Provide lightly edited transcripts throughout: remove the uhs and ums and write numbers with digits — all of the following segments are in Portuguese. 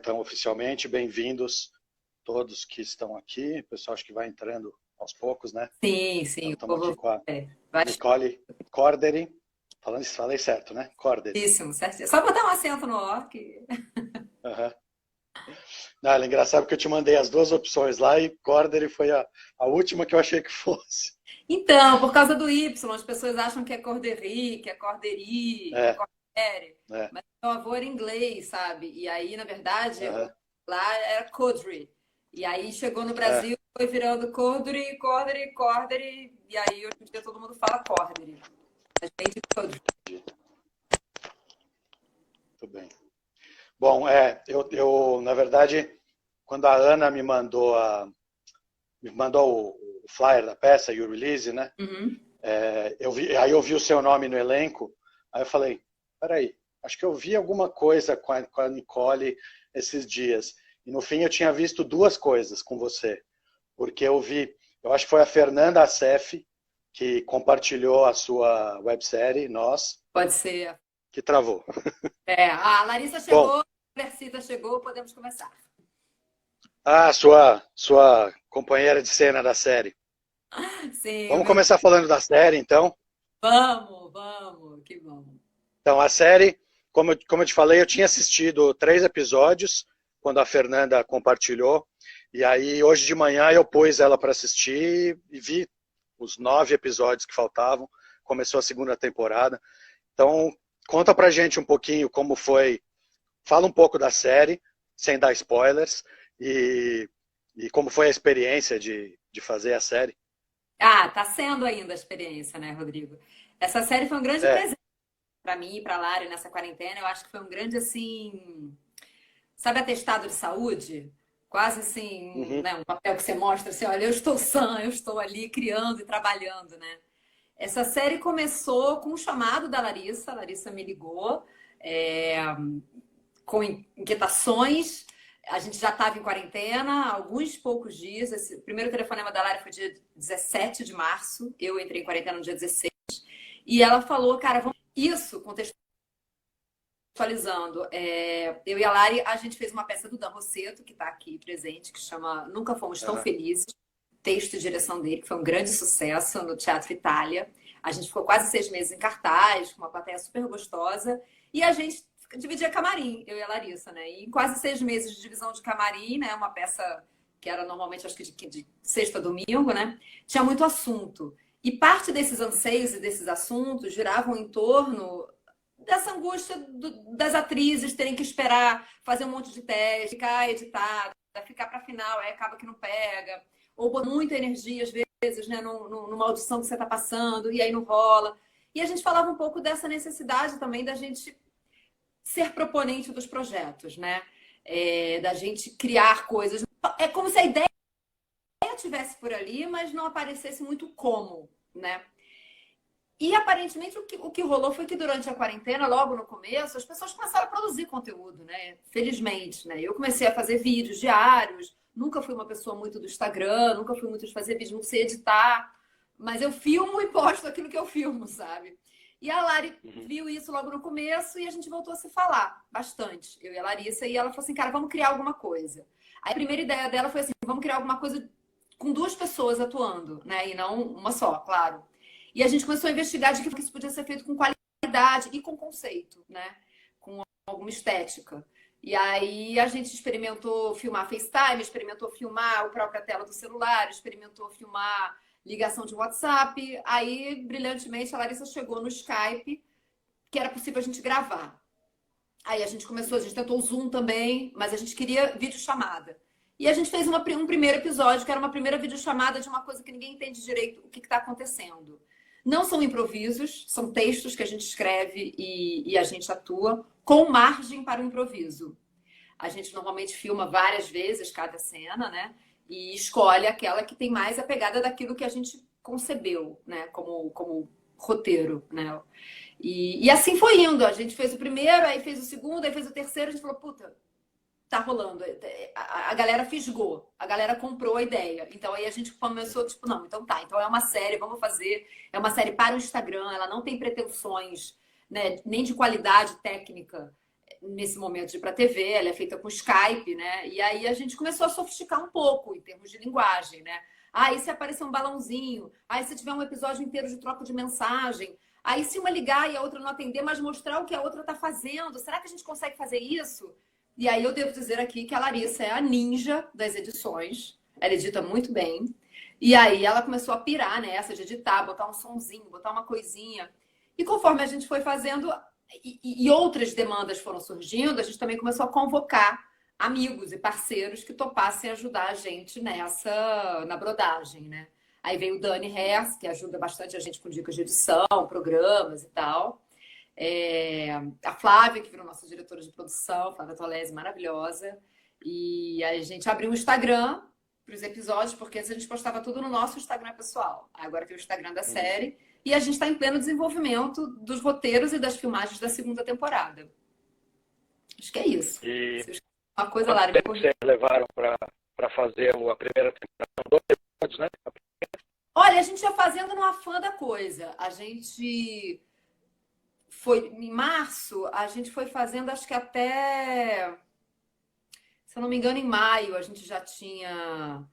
Então, oficialmente, bem-vindos todos que estão aqui. O pessoal acho que vai entrando aos poucos, né? Sim, Então, sim. estamos aqui com a Vai Nicole Corderi. Falei certo, né? Corderi. certíssimo, certíssimo. Só botar um acento no O que... Uhum. Não, é engraçado porque eu te mandei as duas opções lá e Corderi foi a última que eu achei que fosse. Então, por causa do Y, as pessoas acham que é Cordery, que é Corderi, que é É, Cordere. é. Mas meu avô era inglês, sabe? E aí, na verdade, Uhum, lá era Codri. E aí chegou no é. Brasil, foi virando Cordri, Corderi, Corderi. E aí, hoje em dia, todo mundo fala Corderi. Mas vem de Codri. Muito bem. Bom, na verdade, quando a Ana me mandou o flyer da peça e o release, né? Uhum. Aí eu vi o seu nome no elenco, aí eu falei, peraí, acho que eu vi alguma coisa com a Nicole esses dias. E no fim eu tinha visto duas coisas com você, porque eu acho que foi a Fernanda Assef que compartilhou a sua websérie, Nós, Pode ser. que travou. A Larissa Bom, chegou, a Persita chegou, podemos começar. sua companheira de cena da série. Sim, o Vamos meu. começar falando da série, então. Vamos, que vamos. Então, a série, como eu te falei, eu tinha assistido 3 episódios quando a Fernanda compartilhou. E aí, hoje de manhã, eu pus ela para assistir e vi os 9 episódios que faltavam. Começou a segunda temporada. Então, conta pra gente um pouquinho como foi. Fala um pouco da série, sem dar spoilers, e como foi a experiência de fazer a série. Tá sendo ainda a experiência, né, Rodrigo? Essa série foi um grande É, presente para mim e para Lari nessa quarentena. Eu acho que foi um grande, assim, sabe, atestado de saúde? Quase assim, uhum, né, um papel que você mostra assim, olha, eu estou sã, eu estou ali criando e trabalhando, né? Essa série começou com um chamado da Larissa. A Larissa me ligou, é, com inquietações. A gente já estava em quarentena há alguns poucos dias. O primeiro telefonema da Lara foi dia 17 de março. Eu entrei em quarentena no dia 16. E ela falou, cara, vamos... Isso, contextualizando. Eu e a Lari, a gente fez uma peça do Dan Rosseto, que está aqui presente, que chama Nunca Fomos Tão uhum, Felizes. Texto e direção dele, que foi um grande sucesso no Teatro Itália. A gente ficou quase 6 meses em cartaz, com uma plateia super gostosa. E a gente dividia camarim, eu e a Larissa, né? E em quase 6 meses de divisão de camarim, né? Uma peça que era normalmente, acho que de sexta a domingo, né? Tinha muito assunto. E parte desses anseios e desses assuntos giravam em torno dessa angústia das atrizes terem que esperar fazer um monte de teste, ficar editada, ficar para final, aí acaba que não pega, ou botar muita energia às vezes, né, numa audição que você está passando e aí não rola. E a gente falava um pouco dessa necessidade também da gente ser proponente dos projetos, né? Da gente criar coisas. É como se a ideia estivesse por ali, mas não aparecesse muito como, né? E aparentemente o que rolou foi que durante a quarentena, logo no começo, as pessoas começaram a produzir conteúdo, né? Felizmente, né? Eu comecei a fazer vídeos diários, nunca fui uma pessoa muito do Instagram, nunca fui muito de fazer vídeo, não sei editar, mas eu filmo e posto aquilo que eu filmo, sabe? E a Lari uhum. viu isso logo no começo e a gente voltou a se falar bastante, eu e a Larissa, e ela falou assim, cara, vamos criar alguma coisa. Aí a primeira ideia dela foi assim, vamos criar alguma coisa com 2 pessoas atuando, né? E não uma só, claro. E a gente começou a investigar de que isso podia ser feito com qualidade e com conceito, né? Com alguma estética. E aí a gente experimentou filmar FaceTime, experimentou filmar a própria tela do celular, experimentou filmar ligação de WhatsApp. Aí, brilhantemente, a Larissa chegou no Skype, que era possível a gente gravar. Aí a gente começou, a gente tentou o Zoom também, mas a gente queria videochamada. E a gente fez um primeiro episódio, que era uma primeira videochamada de uma coisa que ninguém entende direito o que está acontecendo. Não são improvisos, são textos que a gente escreve e a gente atua com margem para o improviso. A gente normalmente filma várias vezes cada cena, né? E escolhe aquela que tem mais a pegada daquilo que a gente concebeu, né? Como roteiro, né? E assim foi indo. A gente fez o primeiro, aí fez o segundo, aí fez o terceiro. A gente falou, puta, tá rolando. A galera fisgou, a galera comprou a ideia. Então aí a gente começou, tipo, não, então tá, então é uma série, vamos fazer. É uma série para o Instagram, ela não tem pretensões, né, nem de qualidade técnica. nesse momento de ir para a TV, ela é feita com Skype, né? E aí a gente começou a sofisticar um pouco em termos de linguagem, né? Aí se aparecer um balãozinho, aí se tiver um episódio inteiro de troca de mensagem, aí se uma ligar e a outra não atender, mas mostrar o que a outra está fazendo, será que a gente consegue fazer isso? E aí eu devo dizer aqui que a Larissa é a ninja das edições, ela edita muito bem, e aí ela começou a pirar nessa de editar, botar um sonzinho, botar uma coisinha, e conforme a gente foi fazendo... E outras demandas foram surgindo, a gente também começou a convocar amigos e parceiros que topassem ajudar a gente na brodagem, né? Aí veio o Dani Hers, que ajuda bastante a gente com dicas de edição, programas e tal. A Flávia, que virou nossa diretora de produção, Flávia Tolesi, maravilhosa. E a gente abriu um Instagram para os episódios, porque antes a gente postava tudo no nosso Instagram pessoal. Agora tem o Instagram da série. E a gente está em pleno desenvolvimento dos roteiros e das filmagens da segunda temporada. Acho que é isso. E uma coisa lá. Quanto tempo vocês levaram para fazer a primeira temporada? São 2 episódios, né? Olha, a gente ia fazendo no afã da coisa. A gente foi em março, a gente foi fazendo, acho que até, se eu não me engano, em maio a gente já tinha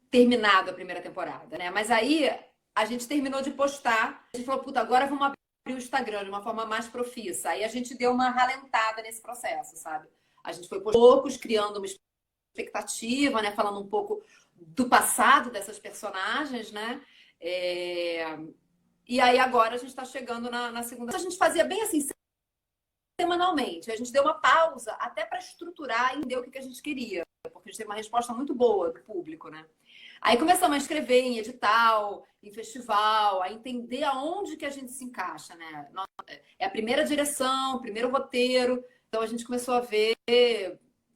terminado a primeira temporada, né? Mas aí a gente terminou de postar, a gente falou, puta, agora vamos abrir o Instagram de uma forma mais profissa. Aí a gente deu uma ralentada nesse processo, sabe? A gente foi poucos criando uma expectativa, né? Falando um pouco do passado dessas personagens, né? E aí agora a gente está chegando na segunda. A gente fazia bem assim, semanalmente. A gente deu uma pausa até para estruturar e entender o que a gente queria, porque a gente teve uma resposta muito boa do público, né? Aí começamos a escrever em edital, em festival, a entender aonde que a gente se encaixa, né? É a primeira direção, o primeiro roteiro. Então a gente começou a ver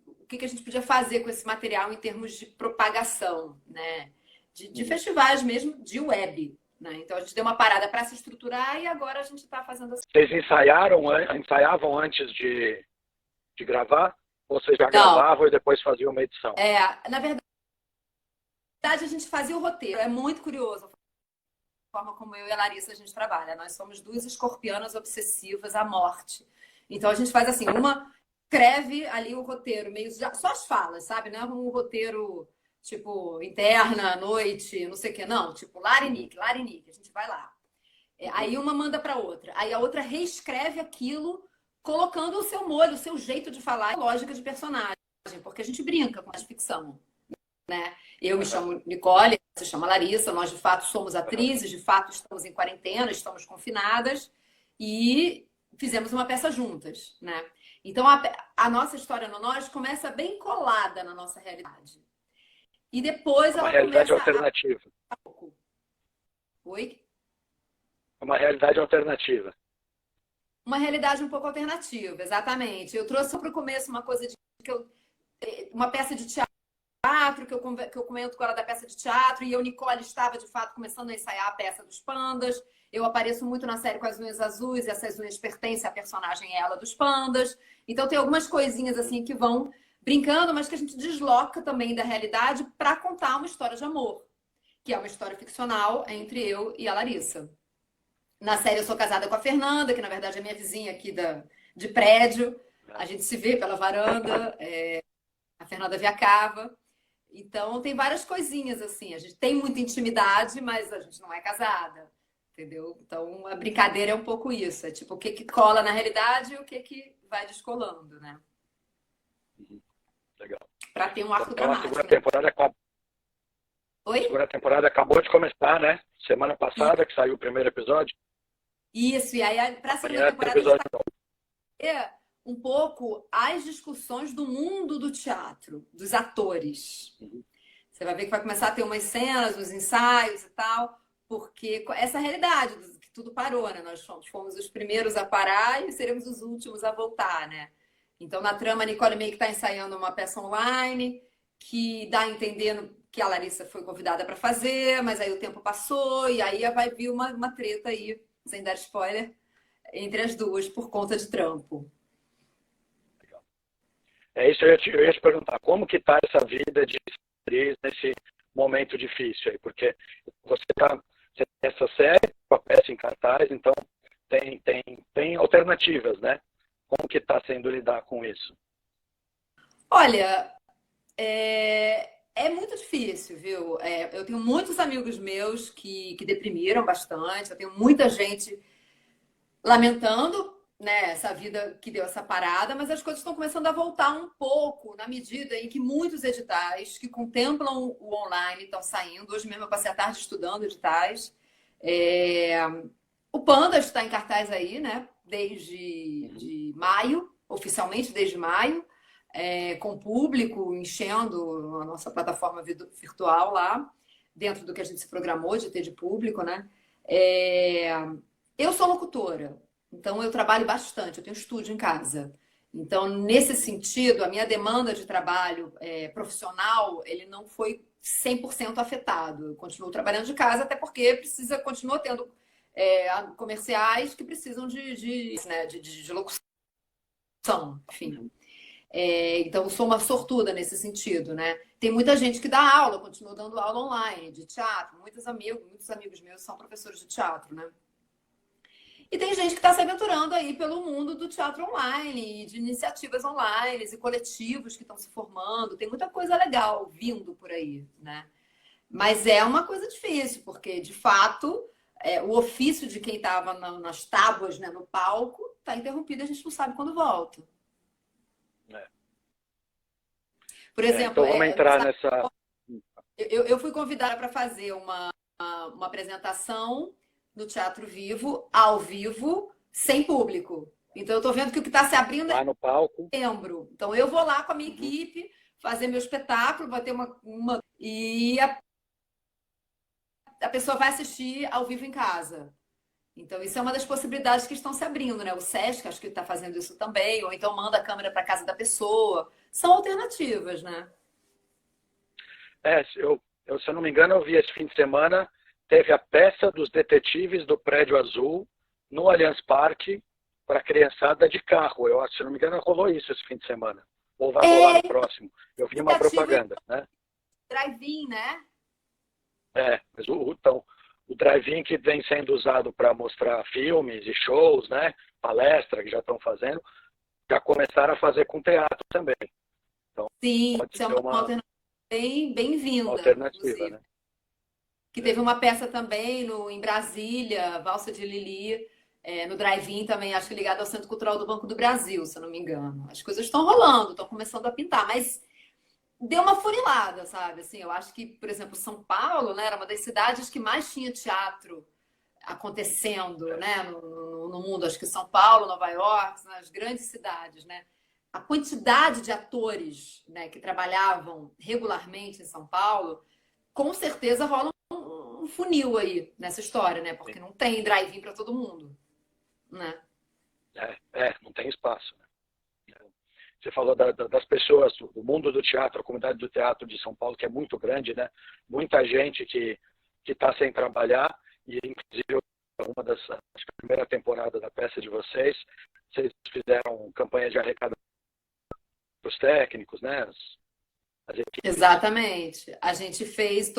o que a gente podia fazer com esse material em termos de propagação, né? De festivais mesmo, de web, né? Então a gente deu uma parada para se estruturar e agora a gente está fazendo assim. Vocês ensaiavam antes de gravar? Ou vocês já gravavam e depois faziam uma edição? Na verdade, a gente fazia o roteiro. É muito curioso a forma como eu e a Larissa a gente trabalha. Nós somos 2 escorpianas obsessivas à morte. Então a gente faz assim, uma escreve ali o roteiro, meio só as falas, sabe? Não é um roteiro tipo interna, noite, não sei o que, não. Tipo Larinique, a gente vai lá. Aí uma manda para outra. Aí a outra reescreve aquilo, colocando o seu molho, o seu jeito de falar, a lógica de personagem, porque a gente brinca com a ficção, né? Eu me chamo Nicole, se chama Larissa, nós de fato somos atrizes, de fato estamos em quarentena, estamos confinadas e fizemos uma peça juntas, né? Então a nossa história no Nós começa bem colada na nossa realidade. E depois ela realidade alternativa. Oi? Uma realidade alternativa. Uma realidade um pouco alternativa, exatamente. Eu trouxe para o começo uma coisa uma peça de teatro que eu comento com ela da peça de teatro, e eu, Nicole, estava de fato começando a ensaiar a peça dos pandas. Eu apareço muito na série com as unhas azuis, e essas unhas pertencem à personagem ela dos pandas. Então tem algumas coisinhas assim que vão brincando, mas que a gente desloca também da realidade para contar uma história de amor, que é uma história ficcional entre eu e a Larissa. Na série eu sou casada com a Fernanda, que na verdade é minha vizinha aqui de prédio. A gente se vê pela varanda, a Fernanda Viacava. Então tem várias coisinhas assim. A gente tem muita intimidade, mas a gente não é casada, entendeu? Então a brincadeira é um pouco isso. É tipo o que cola na realidade e o que vai descolando, né? Legal. Para ter um arco então, dramático. A segunda temporada acabou. Oi? A segunda temporada acabou de começar, né? Semana passada que saiu o primeiro episódio. Isso, e aí para a segunda temporada a gente tá... um pouco as discussões do mundo do teatro, dos atores. Você vai ver que vai começar a ter umas cenas, uns ensaios e tal, porque essa realidade, que tudo parou, né? Nós fomos os primeiros a parar e seremos os últimos a voltar, né? Então, na trama, a Nicole meio que está ensaiando uma peça online, que dá a entender que a Larissa foi convidada para fazer, mas aí o tempo passou, e aí vai vir uma treta aí, sem dar spoiler, entre as duas, por conta de trampo. É isso, eu ia te perguntar, como que está essa vida de atriz nesse momento difícil aí? Porque você tem essa série, com a peça em cartaz, então tem alternativas, né? Como que está sendo lidar com isso? Olha, é muito difícil, viu? Eu tenho muitos amigos meus que deprimiram bastante, eu tenho muita gente lamentando, né, essa vida que deu essa parada, mas as coisas estão começando a voltar um pouco na medida em que muitos editais que contemplam o online estão saindo. Hoje mesmo eu passei a tarde estudando editais. É, O Panda está em cartaz aí, né? Desde de maio, oficialmente desde maio, com o público enchendo a nossa plataforma virtual lá, dentro do que a gente se programou de ter de público, né? É, Eu sou locutora, então eu trabalho bastante, eu tenho estúdio em casa. Então, nesse sentido, a minha demanda de trabalho profissional, ele não foi 100% afetado. Eu continuo trabalhando de casa, até porque continua tendo comerciais que precisam de locução, enfim. Então, eu sou uma sortuda nesse sentido, né? Tem muita gente que dá aula, continua dando aula online, de teatro. Muitos amigos meus são professores de teatro, né? E tem gente que está se aventurando aí pelo mundo do teatro online, de iniciativas online e coletivos que estão se formando. Tem muita coisa legal vindo por aí, né? Mas é uma coisa difícil, porque, de fato, o ofício de quem estava nas tábuas, né, no palco, está interrompido e a gente não sabe quando volta. Por exemplo, então vamos entrar nessa... eu fui convidada para fazer uma apresentação no Teatro Vivo, ao vivo, sem público. Então, eu estou vendo que o que está se abrindo lá no palco. Setembro. Então, eu vou lá com a minha equipe fazer meu espetáculo, vai ter e a pessoa vai assistir ao vivo em casa. Então, isso é uma das possibilidades que estão se abrindo, né? O Sesc, acho que está fazendo isso também, ou então manda a câmera para casa da pessoa. São alternativas, né? Se eu não me engano, eu vi esse fim de semana, teve a peça dos detetives do Prédio Azul no Allianz Parque para a criançada de carro. Eu acho, se não me engano, rolou isso esse fim de semana. Ou vai rolar no próximo. Eu vi uma propaganda, né? Drive-in, né? Mas então, o drive-in que vem sendo usado para mostrar filmes e shows, né? Palestra que já estão fazendo, já começaram a fazer com teatro também. Então, sim, isso é uma alternativa bem-vinda. Alternativa, né? Que teve uma peça também em Brasília, Valsa de Lili, no Drive-In também, acho que ligado ao Centro Cultural do Banco do Brasil, se eu não me engano. As coisas estão rolando, estão começando a pintar, mas deu uma funilada, sabe? Assim, eu acho que, por exemplo, São Paulo, né, era uma das cidades que mais tinha teatro acontecendo, né, no mundo. Acho que São Paulo, Nova York, nas grandes cidades, né? A quantidade de atores, né, que trabalhavam regularmente em São Paulo, com certeza rola um funil aí nessa história, né? Porque não tem drive-in para todo mundo, né? Não tem espaço, né? Você falou das pessoas, do mundo do teatro, a comunidade do teatro de São Paulo, que é muito grande, né? Muita gente que está sem trabalhar, e inclusive uma das, acho que a primeira temporada da peça de vocês fizeram campanha de arrecadação para os técnicos, né? Exatamente. A gente fez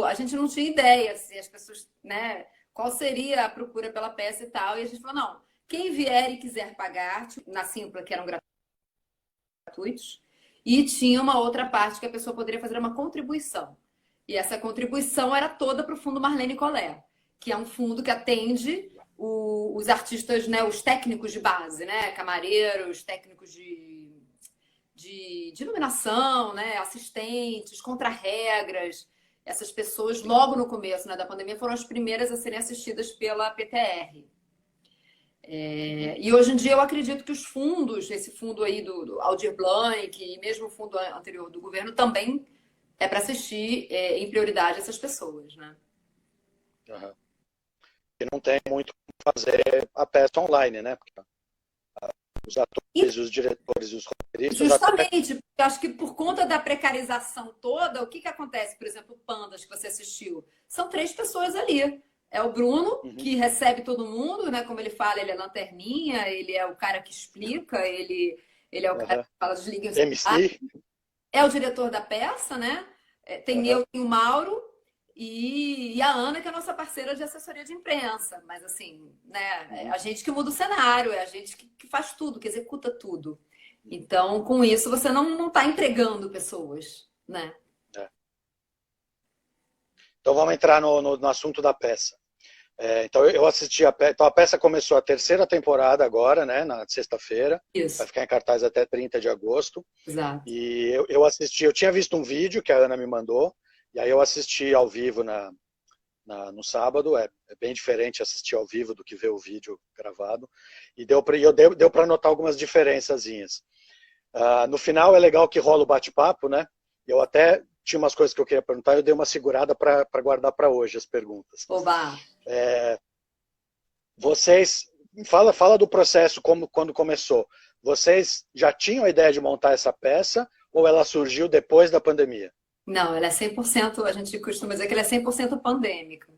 a gente não tinha ideia se as pessoas, né? Qual seria a procura pela peça e tal. E a gente falou, não, quem vier e quiser pagar, na Simpla, que eram gratuitos, e tinha uma outra parte que a pessoa poderia fazer uma contribuição. E essa contribuição era toda para o Fundo Marlene Collé, que é um fundo que atende os artistas, né? Os técnicos de base, né? Camareiros, técnicos de iluminação, né? Assistentes, contra-regras. Essas pessoas, logo no começo, né, da pandemia, foram as primeiras a serem assistidas pela PTR. E hoje em dia eu acredito que os fundos, esse fundo aí do Aldir Blanc e mesmo o fundo anterior do governo, também é para assistir em prioridade essas pessoas, né? Uhum. E não tem muito como fazer a peça online, né? Porque os atores, os diretores e os roteiristas... Justamente, porque acho que por conta da precarização toda, o que acontece? Por exemplo, o Pandas, que você assistiu, são 3 pessoas ali. É o Bruno, que recebe todo mundo, né? Como ele fala, ele é lanterninha, ele é o cara que explica, ele é o cara que fala desliga o MC. É o diretor da peça, né? Tem eu e o Mauro, E a Ana, que é a nossa parceira de assessoria de imprensa. Mas, assim, né, é Uhum. a gente que muda o cenário, é a gente que faz tudo, que executa tudo. Então, com isso, você não está entregando pessoas, né? É. Então vamos entrar no assunto da peça. Então eu assisti a peça. Então a peça começou a terceira temporada agora, né? Na sexta-feira. Vai Isso, ficar em cartaz até 30 de agosto. exato. E eu assisti, eu tinha visto um vídeo que a Ana me mandou, e aí eu assisti ao vivo no sábado. É bem diferente assistir ao vivo do que ver o vídeo gravado. E deu para notar algumas diferençazinhas. No final é legal que rola o bate-papo, né? Eu até tinha umas coisas que eu queria perguntar, eu dei uma segurada para guardar para hoje as perguntas. Oba! Vocês, fala do processo quando começou. Vocês já tinham a ideia de montar essa peça ou ela surgiu depois da pandemia? Não, ela é 100%, a gente costuma dizer que ela é 100% pandêmica.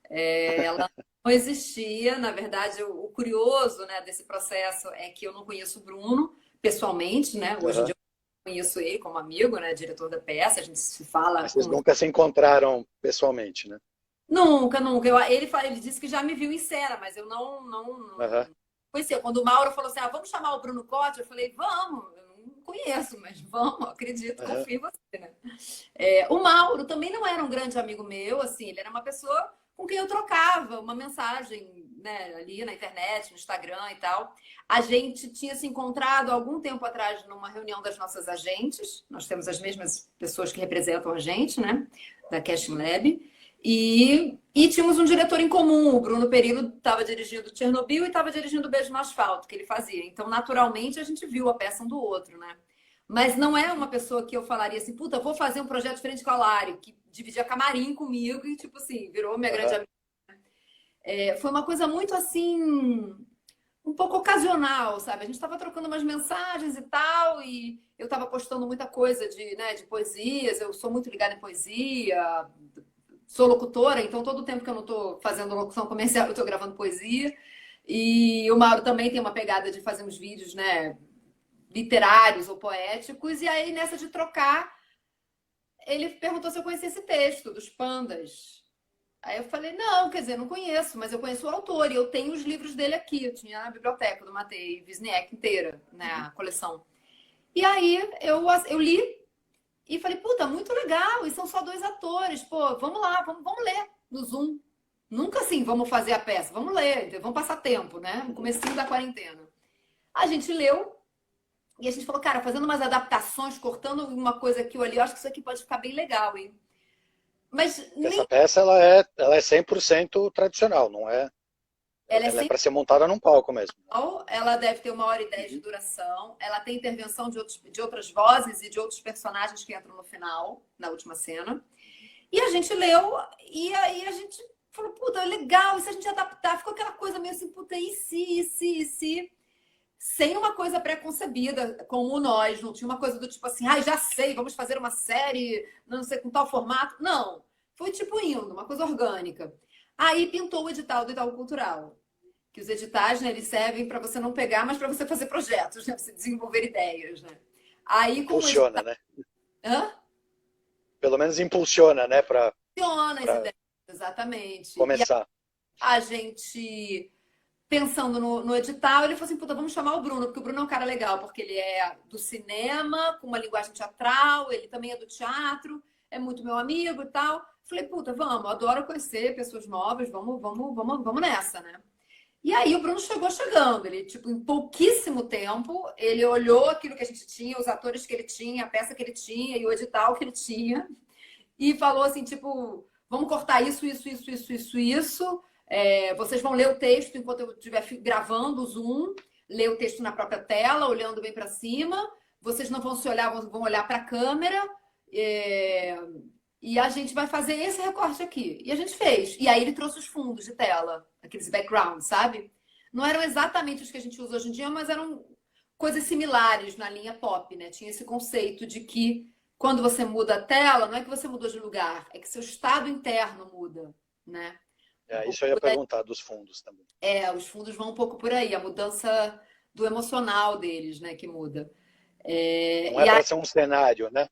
Ela não existia, na verdade, o curioso, né, desse processo é que eu não conheço o Bruno pessoalmente, né? Hoje em Uhum. dia eu conheço ele como amigo, né, diretor da peça, a gente se fala Mas vocês com... nunca se encontraram pessoalmente, né? Nunca, nunca. Ele disse que já me viu em cena, mas eu Uhum. não conhecia. Quando o Mauro falou assim, ah, vamos chamar o Bruno Cotti, eu falei, vamos, eu não conheço, mas vamos, acredito, Uhum. confio em você, né? O Mauro também não era um grande amigo meu, assim, ele era uma pessoa com quem eu trocava uma mensagem, né, ali na internet, no Instagram e tal. A gente tinha se encontrado algum tempo atrás numa reunião das nossas agentes, nós temos as mesmas pessoas que representam a gente, né, da Casting Lab, e tínhamos um diretor em comum, o Bruno Perillo estava dirigindo Chernobyl e estava dirigindo Beijo no Asfalto, que ele fazia. Então, naturalmente, a gente viu a peça um do outro, né? Mas não é uma pessoa que eu falaria assim, puta, vou fazer um projeto diferente com a Lari, que dividia camarim comigo e, tipo assim, virou minha grande Uhum. amiga. Foi uma coisa muito assim, um pouco ocasional, sabe? A gente estava trocando umas mensagens e tal, e eu estava postando muita coisa de, né, de poesias, eu sou muito ligada em poesia, sou locutora, então todo o tempo que eu não estou fazendo locução comercial, eu estou gravando poesia. E o Mauro também tem uma pegada de fazer uns vídeos, né, literários ou poéticos, e aí nessa de trocar, ele perguntou se eu conhecia esse texto dos pandas. Aí eu falei, não, quer dizer, não conheço, mas eu conheço o autor e eu tenho os livros dele aqui. Eu tinha na biblioteca do Matei Wisniewski inteira, né, Uhum. a coleção. E aí eu li e falei, puta, muito legal, e são só dois atores, pô, vamos lá, vamos ler no Zoom. Nunca assim, vamos fazer a peça, vamos ler, então, vamos passar tempo, né? No comecinho da quarentena. A gente leu e a gente falou, cara, fazendo umas adaptações, cortando uma coisa aqui ou ali, eu acho que isso aqui pode ficar bem legal, hein? Mas Essa nem peça ela é 100% tradicional, não é? ela é Ela é para ser montada num palco mesmo. ela deve ter 1h10 de Uhum. duração. Ela tem intervenção de outras vozes e de outros personagens que entram no final, na última cena. E a gente leu, e aí a gente falou, puta, legal, e se a gente adaptar? Ficou aquela coisa meio assim, puta, e se? Sem uma coisa pré-concebida, como nós, não tinha uma coisa do tipo assim, ah, já sei, vamos fazer uma série, não sei, com tal formato. Não, foi tipo indo, uma coisa orgânica. Aí pintou o edital do Itaú Cultural, que os editais, né, eles servem para você não pegar, mas para você fazer projetos, né, para você desenvolver ideias, né. Aí, como o Impulsiona, edital... né? Hã? Pelo menos impulsiona, né? Funciona as Para ideias, exatamente. E começar. a gente pensando no edital, ele falou assim, puta, vamos chamar o Bruno, porque o Bruno é um cara legal, porque ele é do cinema, com uma linguagem teatral, ele também é do teatro, é muito meu amigo e tal. Falei, puta, vamos, adoro conhecer pessoas novas, vamos nessa, né? E aí o Bruno chegou chegando, ele, tipo, em pouquíssimo tempo, ele olhou aquilo que a gente tinha, os atores que ele tinha, a peça que ele tinha e o edital que ele tinha, e falou assim, tipo, vamos cortar isso. Vocês vão ler o texto enquanto eu estiver gravando o Zoom, ler o texto na própria tela, olhando bem para cima. Vocês não vão se olhar, vão olhar para a câmera. É, e a gente vai fazer esse recorte aqui. E a gente fez. E aí ele trouxe os fundos de tela, aqueles backgrounds, sabe? Não eram exatamente os que a gente usa hoje em dia, mas eram coisas similares na linha pop, né? Tinha esse conceito de que quando você muda a tela, não é que você mudou de lugar, é que seu estado interno muda, né? Um pouco Isso eu ia por aí. perguntar dos fundos também. Os fundos vão um pouco por aí, a mudança do emocional deles, né, que muda. Não E é aí, para ser um cenário, né?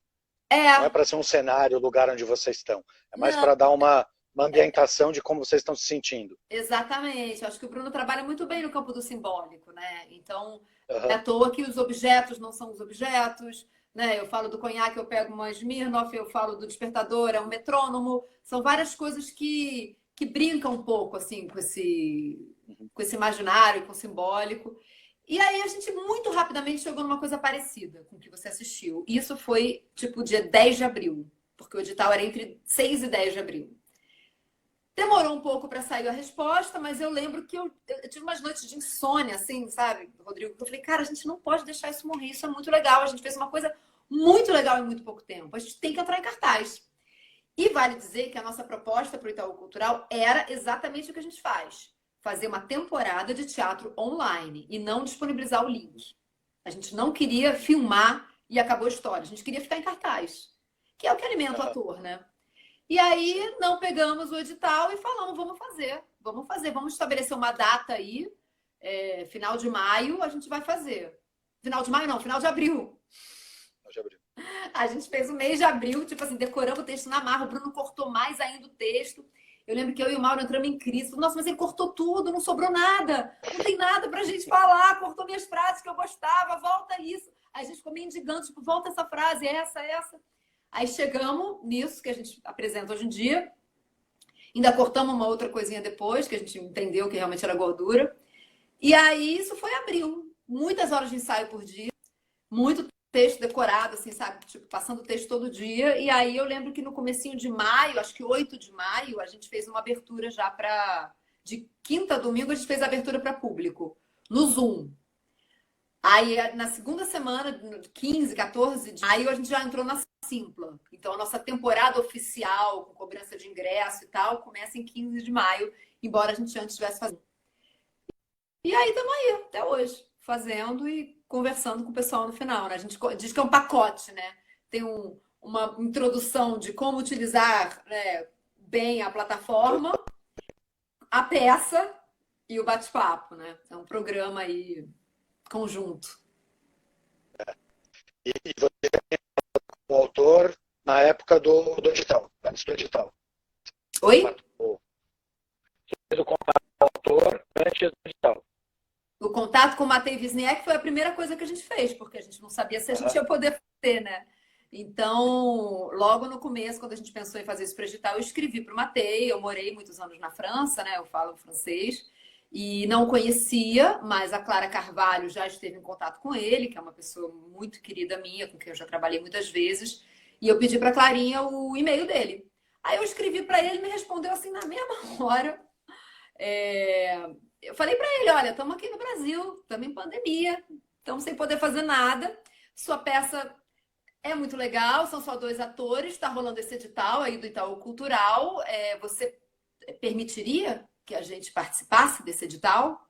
Não é para ser um cenário, o lugar onde vocês estão. É mais para dar uma ambientação de como vocês estão se sentindo. Exatamente. Eu acho que o Bruno trabalha muito bem no campo do simbólico, né? Então, não é Aham, à toa que os objetos não são os objetos, né? Eu falo do conhaque, eu pego uma Smirnoff, eu falo do despertador, é um metrônomo. São várias coisas que brincam um pouco, assim, com esse imaginário, com o simbólico. E aí a gente muito rapidamente chegou numa coisa parecida com o que você assistiu. Isso foi, tipo, dia 10 de abril, porque o edital era entre 6 e 10 de abril. Demorou um pouco para sair a resposta, mas eu lembro que eu tive umas noites de insônia, assim, sabe, Rodrigo? Eu falei, cara, a gente não pode deixar isso morrer, isso é muito legal. A gente fez uma coisa muito legal em muito pouco tempo. A gente tem que entrar em cartaz. E vale dizer que a nossa proposta para o Itaú Cultural era exatamente o que a gente faz: fazer uma temporada de teatro online e não disponibilizar o link. A gente não queria filmar e acabou a história. A gente queria ficar em cartaz, que é o que alimenta o aham. ator, né? E aí não pegamos o edital e falamos, vamos fazer, vamos estabelecer uma data aí, final de maio a gente vai fazer. Final de maio não, final de abril. Já abriu. A gente fez o mês de abril, tipo assim, decoramos o texto na marra, o Bruno cortou mais ainda o texto. Eu lembro que eu e o Mauro entramos em crise. Nossa, mas ele cortou tudo, não sobrou nada. Não tem nada pra gente falar. Cortou minhas frases que eu gostava, volta isso. Aí a gente ficou mendigando, tipo, volta essa frase, essa. Aí chegamos nisso que a gente apresenta hoje em dia. Ainda cortamos uma outra coisinha depois, que a gente entendeu que realmente era gordura. E aí isso foi abril. Muitas horas de ensaio por dia, muito texto decorado, assim, sabe? Tipo, passando o texto todo dia. E aí eu lembro que no comecinho de maio, acho que 8 de maio, a gente fez uma abertura já para... De quinta a domingo, a gente fez a abertura para público, no Zoom. Aí, na segunda semana, 15, 14 de maio, a gente já entrou na Simpla. Então, a nossa temporada oficial, com cobrança de ingresso e tal, começa em 15 de maio, embora a gente antes tivesse fazendo. E aí, estamos aí, até hoje, fazendo e conversando com o pessoal no final, né? A gente diz que é um pacote, né? Tem uma introdução de como utilizar, né, bem a plataforma, a peça e o bate-papo, né? É um programa aí conjunto. E você é o autor na época do edital, antes do edital. Oi? Fez o contato com o autor antes do edital. O contato com o Matei Wisniewski foi a primeira coisa que a gente fez, porque a gente não sabia se a gente ia poder fazer, né? Então, logo no começo, quando a gente pensou em fazer isso para edital, eu escrevi para o Matei. Eu morei muitos anos na França, né? Eu falo francês. E não conhecia, mas a Clara Carvalho já esteve em contato com ele, que é uma pessoa muito querida minha, com quem eu já trabalhei muitas vezes. E eu pedi para a Clarinha o e-mail dele. Aí eu escrevi para ele, ele me respondeu assim na mesma hora. Eu falei para ele, olha, estamos aqui no Brasil, estamos em pandemia, estamos sem poder fazer nada. Sua peça é muito legal, são só 2 atores, está rolando esse edital aí do Itaú Cultural. Você permitiria que a gente participasse desse edital?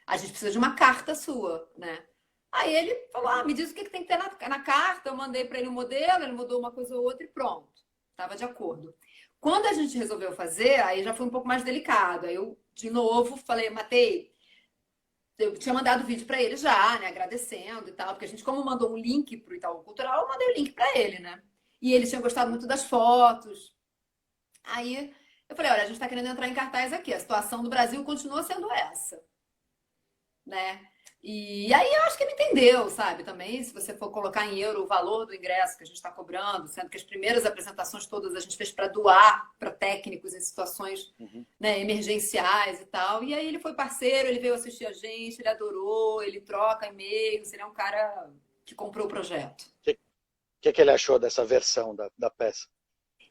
A gente precisa de uma carta sua, né? Aí ele falou, me diz o que tem que ter na carta. Eu mandei para ele um modelo, ele mudou uma coisa ou outra e pronto. Estava de acordo. Quando a gente resolveu fazer, aí já foi um pouco mais delicado. Aí eu, de novo, falei, Matei, eu tinha mandado vídeo para ele já, né, agradecendo e tal, porque a gente, como mandou um link para o Itaú Cultural, eu mandei o link para ele, né? E ele tinha gostado muito das fotos. Aí eu falei, olha, a gente está querendo entrar em cartaz aqui, a situação do Brasil continua sendo essa, né? E aí eu acho que ele entendeu, sabe? Também, se você for colocar em euro o valor do ingresso que a gente está cobrando, sendo que as primeiras apresentações todas a gente fez para doar para técnicos em situações, né, emergenciais e tal. E aí ele foi parceiro, ele veio assistir a gente, ele adorou, ele troca e-mails, ele é um cara que comprou o projeto. O que ele achou dessa versão da peça?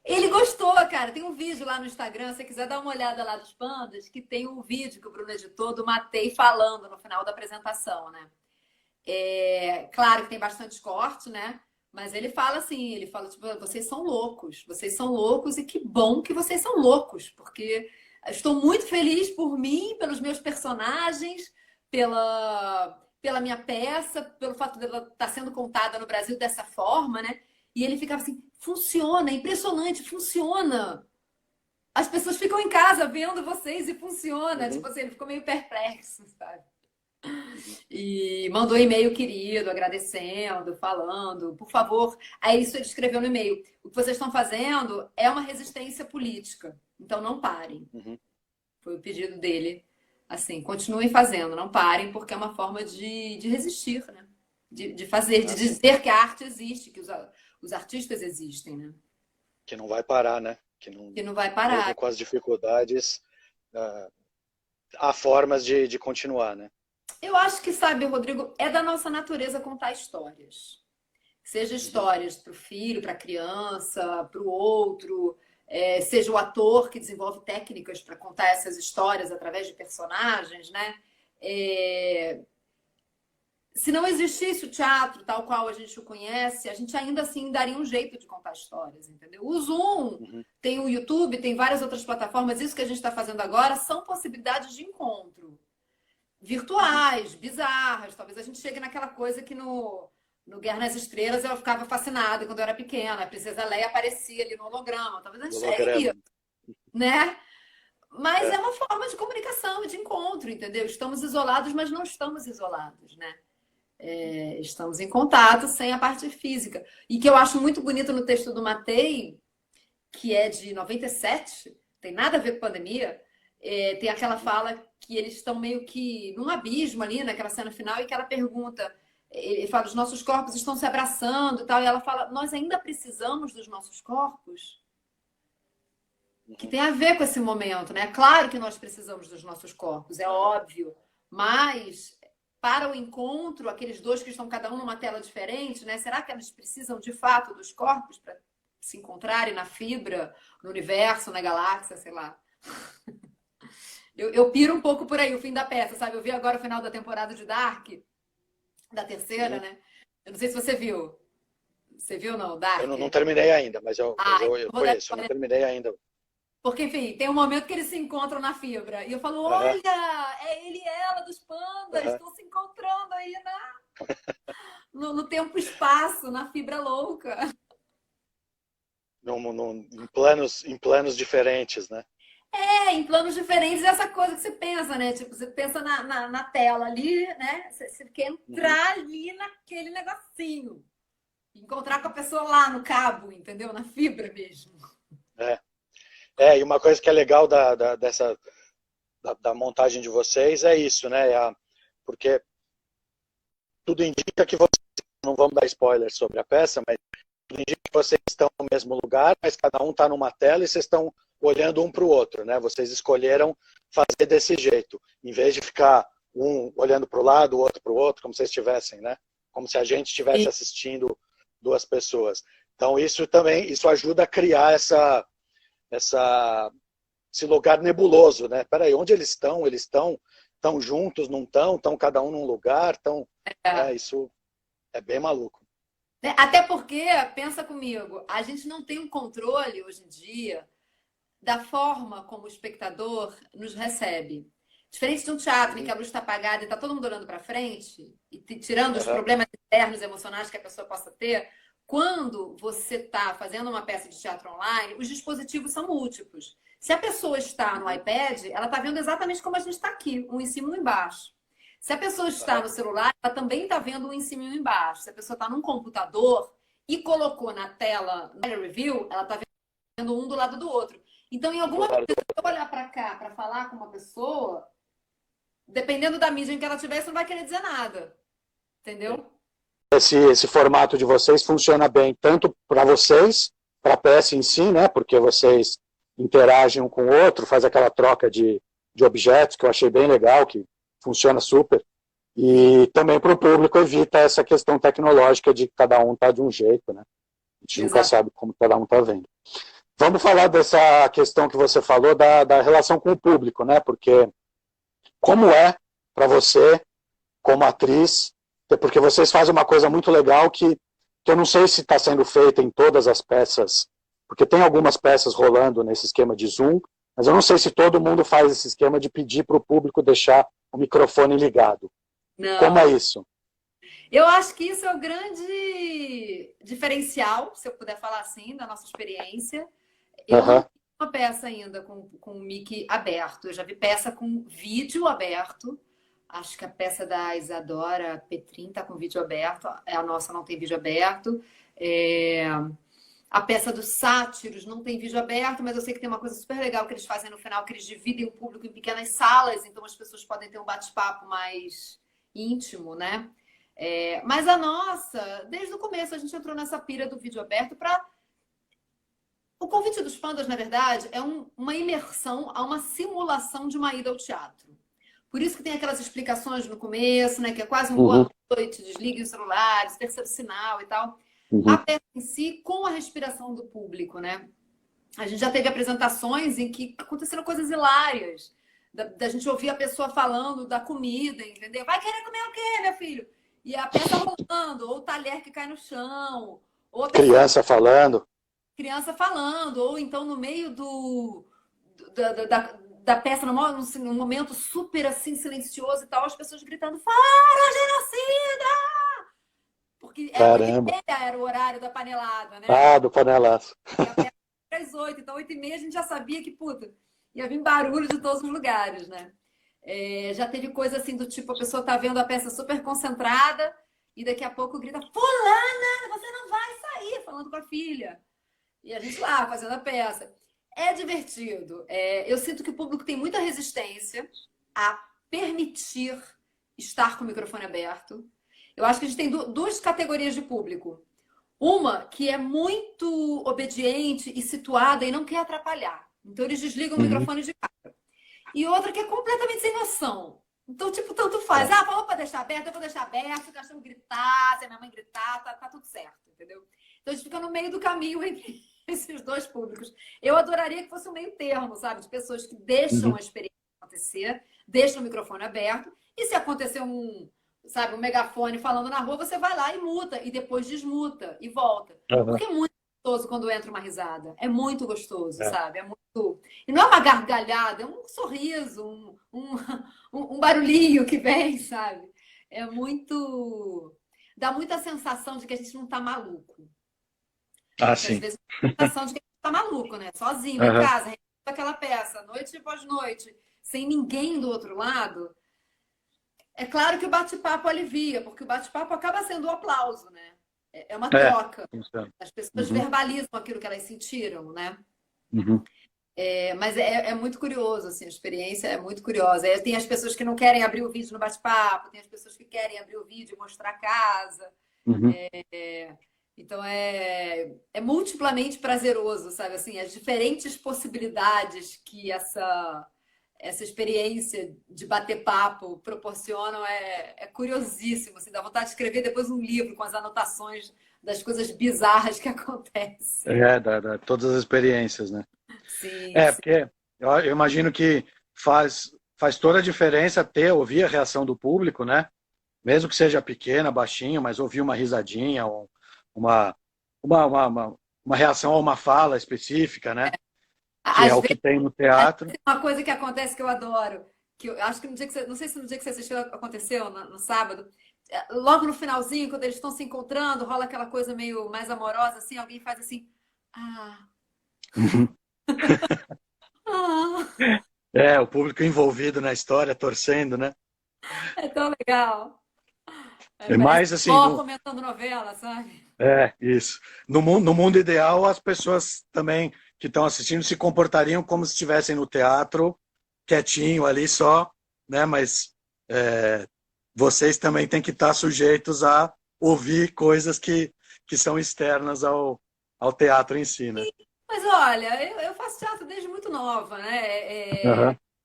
Ele gostou, cara. Tem um vídeo lá no Instagram, se você quiser dar uma olhada lá dos pandas, que tem um vídeo que o Bruno editou do Matei falando no final da apresentação, né? Claro que tem bastante corte, né? Mas ele fala assim, ele fala, tipo, vocês são loucos e que bom que vocês são loucos, porque estou muito feliz por mim, pelos meus personagens, pela minha peça, pelo fato dela estar sendo contada no Brasil dessa forma, né? E ele ficava assim, funciona, é impressionante, funciona. As pessoas ficam em casa vendo vocês e funciona. Tipo assim, ele ficou meio perplexo, sabe? E mandou e-mail querido, agradecendo, falando, por favor. Aí isso ele escreveu no e-mail. O que vocês estão fazendo é uma resistência política. Então não parem. Uhum. Foi o pedido dele. Assim, continuem fazendo, não parem, porque é uma forma de resistir, né? De fazer, de Assim, dizer que a arte existe, que os artistas existem, né? que não vai parar, né? Que não, Que não vai mesmo parar. com as dificuldades, ah, há formas de continuar, né? Eu acho que, sabe, Rodrigo, é da nossa natureza contar histórias. Seja Uhum. histórias para o filho, para a criança, para o outro, seja o ator que desenvolve técnicas para contar essas histórias através de personagens, né? É, Se não existisse o teatro tal qual a gente o conhece, a gente ainda assim daria um jeito de contar histórias, entendeu? O Zoom, Uhum. tem o YouTube, tem várias outras plataformas. Isso que a gente está fazendo agora são possibilidades de encontro Uhum. virtuais, bizarras. Talvez a gente chegue naquela coisa que no Guerra nas Estrelas eu ficava fascinada quando eu era pequena. A Princesa Leia aparecia ali no holograma. Talvez a gente chegue, Holograma. né? Mas é É. uma forma de comunicação e de encontro, entendeu? Estamos isolados, mas não estamos isolados, né? Estamos em contato sem a parte física. E que eu acho muito bonito no texto do Matei, que é de 97, tem nada a ver com pandemia, tem aquela Uhum. fala que eles estão meio que num abismo ali, naquela cena final, e que ela pergunta, ele fala, os nossos corpos estão se abraçando e tal, e ela fala, nós ainda precisamos dos nossos corpos? Que Uhum. tem a ver com esse momento, né? Claro que nós precisamos dos nossos corpos, é Aham. óbvio, mas para o encontro, aqueles dois que estão cada um numa tela diferente, né? Será que eles precisam de fato dos corpos para se encontrarem na fibra, no universo, na galáxia, sei lá? Eu piro um pouco por aí, o fim da peça, sabe? Eu vi agora o final da temporada de Dark, da terceira, Uhum. né? Eu não sei se você viu. Você viu, não, Eu Dark? não terminei ainda, mas Ah, então eu vou dar conheço, eu não spoiler. terminei ainda. Porque, enfim, tem um momento que eles se encontram na fibra. E eu falo, Aham. olha, é ele e ela dos pandas, Aham. estão se encontrando aí no tempo e espaço, na fibra louca. Em planos diferentes, né? Em planos diferentes, essa coisa que você pensa, né? Tipo, você pensa na tela ali, né? Você quer Uhum. entrar ali naquele negocinho. Encontrar com a pessoa lá no cabo, entendeu? Na fibra mesmo. É. E uma coisa que é legal da montagem de vocês é isso, né? Porque tudo indica que vocês, não vamos dar spoiler sobre a peça, mas tudo indica que vocês estão no mesmo lugar, mas cada um está numa tela e vocês estão olhando um para o outro, né? Vocês escolheram fazer desse jeito, em vez de ficar um olhando para o lado, o outro para o outro, como se estivessem, né? Como se a gente estivesse assistindo duas pessoas. Então isso também, isso ajuda a criar essa esse lugar nebuloso, né? Peraí, onde eles estão? Eles estão juntos, não estão? Estão cada um num lugar? Estão, É. isso é bem maluco. Até porque, pensa comigo, a gente não tem um controle hoje em dia da forma como o espectador nos recebe. Diferente de um teatro em que Uhum. a luz está apagada e está todo mundo olhando para frente, e tirando os Uhum. problemas internos emocionais que a pessoa possa ter, quando você está fazendo uma peça de teatro online, os dispositivos são múltiplos. Se a pessoa está no Uhum. iPad, ela está vendo exatamente como a gente está aqui, um em cima e um embaixo. Se a pessoa está Uhum. no celular, ela também está vendo um em cima e um embaixo. Se a pessoa está num computador e colocou na tela na review, ela está vendo um do lado do outro. Então, em Um do alguma lado do medida, se eu olhar para cá para falar com uma pessoa, dependendo da mídia em que ela tiver, isso não vai querer dizer nada. outro. Entendeu? Esse formato de vocês funciona bem tanto para vocês, para a peça em si, né? Porque vocês interagem um com o outro, faz aquela troca de objetos que eu achei bem legal, que funciona super. Sim, E também para o público evita essa questão tecnológica de cada um tá de um jeito, né? A gente nunca exato. sabe como cada um está vendo. Vamos falar dessa questão que você falou da relação com o público, né? Porque como é para você, como atriz, porque vocês fazem uma coisa muito legal que eu não sei se está sendo feita em todas as peças, porque tem algumas peças rolando nesse esquema de Zoom, mas eu não sei se todo mundo faz esse esquema de pedir para o público deixar o microfone ligado. Como é Não. isso? Eu acho que isso é o grande diferencial, se eu puder falar assim, da nossa experiência. Eu não Uhum. vi uma peça ainda com o mic aberto. Eu já vi peça com vídeo aberto, Acho que a peça da Isadora Petrin tá com vídeo aberto. A nossa não tem vídeo aberto. A peça dos Sátiros não tem vídeo aberto, mas eu sei que tem uma coisa super legal que eles fazem no final, que eles dividem o público em pequenas salas, então as pessoas podem ter um bate-papo mais íntimo, né? Mas a nossa, desde o começo, a gente entrou nessa pira do vídeo aberto para... O Convite dos Pandas, na verdade, é uma imersão a uma simulação de uma ida ao teatro. Por isso que tem aquelas explicações no começo, né? Que é quase um boa noite, desliguem os celulares, terceiro sinal e tal. A peça em si, com a respiração do público, né? A gente já teve apresentações em que aconteceram coisas hilárias. Da gente ouvir a pessoa falando da comida, entendeu? Vai querer comer o quê, meu filho? E a peça rolando, ou o talher que cai no chão, ou a pessoa... Criança falando. Criança falando, ou então no meio da peça, num momento super assim, silencioso e tal, as pessoas gritando, fora, genocida! Porque era o horário da panelada, né? Ah, do panelaço. E a peça era às 8, então 8h30 a gente já sabia que, puta, ia vir barulho de todos os lugares, né? Já teve coisa assim do tipo, a pessoa tá vendo a peça super concentrada e daqui a pouco grita, fulana, você não vai sair, falando com a filha. E a gente lá, fazendo a peça. É divertido. Eu sinto que o público tem muita resistência a permitir estar com o microfone aberto. Eu acho que a gente tem duas categorias de público. Uma que é muito obediente e situada e não quer atrapalhar. Então eles desligam o microfone de cara. E outra que é completamente sem noção. Então, tipo, tanto faz. Ah, falou para deixar aberto, eu vou deixar aberto. Se o cachorro gritar, se a minha mãe gritar, tá tudo certo, entendeu? Então a gente fica no meio do caminho entre esses dois públicos. Eu adoraria que fosse um meio termo, sabe? De pessoas que deixam a experiência acontecer, deixam o microfone aberto. E se acontecer um megafone falando na rua, você vai lá e muta. E depois desmuta e volta. Porque é muito gostoso quando entra uma risada. É muito gostoso, sabe? É muito... E não é uma gargalhada, é um sorriso, um barulhinho que vem, sabe? É muito... Dá muita sensação de que a gente não tá maluco. Ah, Às sim. vezes dá a sensação de que a gente tá maluco, né? Sozinho, em casa, aquela peça, noite após noite, sem ninguém do outro lado. É claro que o bate-papo alivia, porque o bate-papo acaba sendo um aplauso, né? É uma troca. As pessoas verbalizam aquilo que elas sentiram, né? Mas é muito curioso, assim, a experiência é muito curiosa. Tem as pessoas que não querem abrir o vídeo no bate-papo, tem as pessoas que querem abrir o vídeo e mostrar a casa. Então é multiplamente prazeroso, sabe? Assim, as diferentes possibilidades que essa experiência de bater papo proporcionam é curiosíssimo. Assim, dá vontade de escrever depois um livro com as anotações das coisas bizarras que acontecem. Todas as experiências, né? Sim, porque eu imagino que faz toda a diferença ouvir a reação do público, né? Mesmo que seja pequena, baixinho, mas ouvir uma risadinha, uma reação a uma fala específica, né? Que é o que tem no teatro. Uma coisa que acontece que eu adoro, que eu acho que no dia que você, não sei se no dia que você assistiu aconteceu, no sábado, logo no finalzinho, quando eles estão se encontrando, rola aquela coisa meio mais amorosa, assim, alguém faz assim, O público envolvido na história, torcendo, né? É tão legal. Mas assim, comentando novela, sabe? Isso. No mundo ideal, as pessoas também que estão assistindo se comportariam como se estivessem no teatro, quietinho ali só, né? Mas vocês também têm que estar sujeitos a ouvir coisas que são externas ao teatro em si, né? Mas olha, eu faço teatro desde muito nova, né?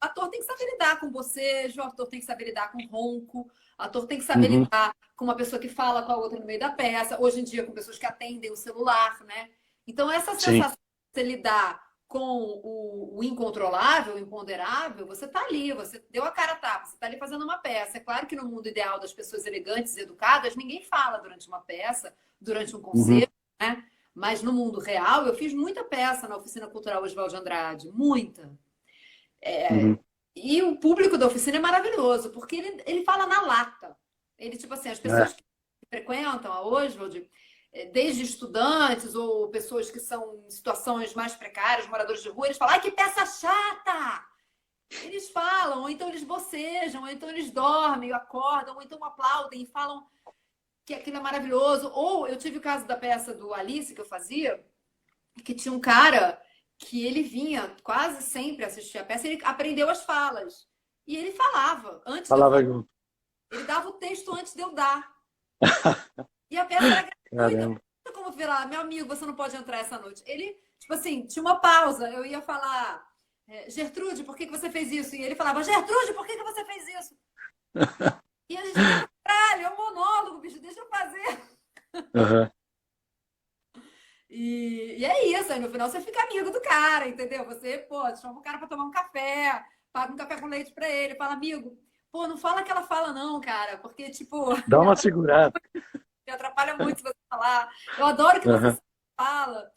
O ator tem que saber lidar com bocejo, o ator tem que saber lidar com ronco, o ator tem que saber lidar com uma pessoa que fala com a outra no meio da peça, hoje em dia com pessoas que atendem o celular, né? Então essa sensação de você lidar com o incontrolável, o imponderável, você tá ali, você deu a cara a tapa, você tá ali fazendo uma peça. É claro que no mundo ideal das pessoas elegantes e educadas, ninguém fala durante uma peça, durante um concerto, né? Mas no mundo real, eu fiz muita peça na Oficina Cultural Oswald de Andrade, muita. E o público da oficina é maravilhoso, porque ele fala na lata. Ele, tipo assim, as pessoas que frequentam a Oswald, desde estudantes ou pessoas que são em situações mais precárias, moradores de rua, eles falam, ai, que peça chata! Eles falam, ou então eles bocejam, ou então eles dormem, ou acordam, ou então aplaudem e falam que aquilo é maravilhoso. Ou eu tive o caso da peça do Alice que eu fazia, que tinha um cara que ele vinha quase sempre assistir a peça, ele aprendeu as falas. E ele falava, antes de eu Falava falar, junto. ele dava o texto antes de eu dar. E a peça era gratuita. Caramba. Não como virar, meu amigo, você não pode entrar essa noite. Ele, tipo assim, tinha uma pausa. Eu ia falar, Gertrude, por que você fez isso? E ele falava, Gertrude, por que você fez isso? E a gente ficava, caralho, é um monólogo, bicho, deixa eu fazer. Uhum. E é isso, aí no final você fica amigo do cara, entendeu? Você, pô, chama o cara pra tomar um café, paga um café com leite pra ele, fala, amigo, pô, não fala aquela fala não, cara, porque, tipo, Dá uma segurada. me atrapalha muito se você falar. Eu adoro que você Uhum. fala.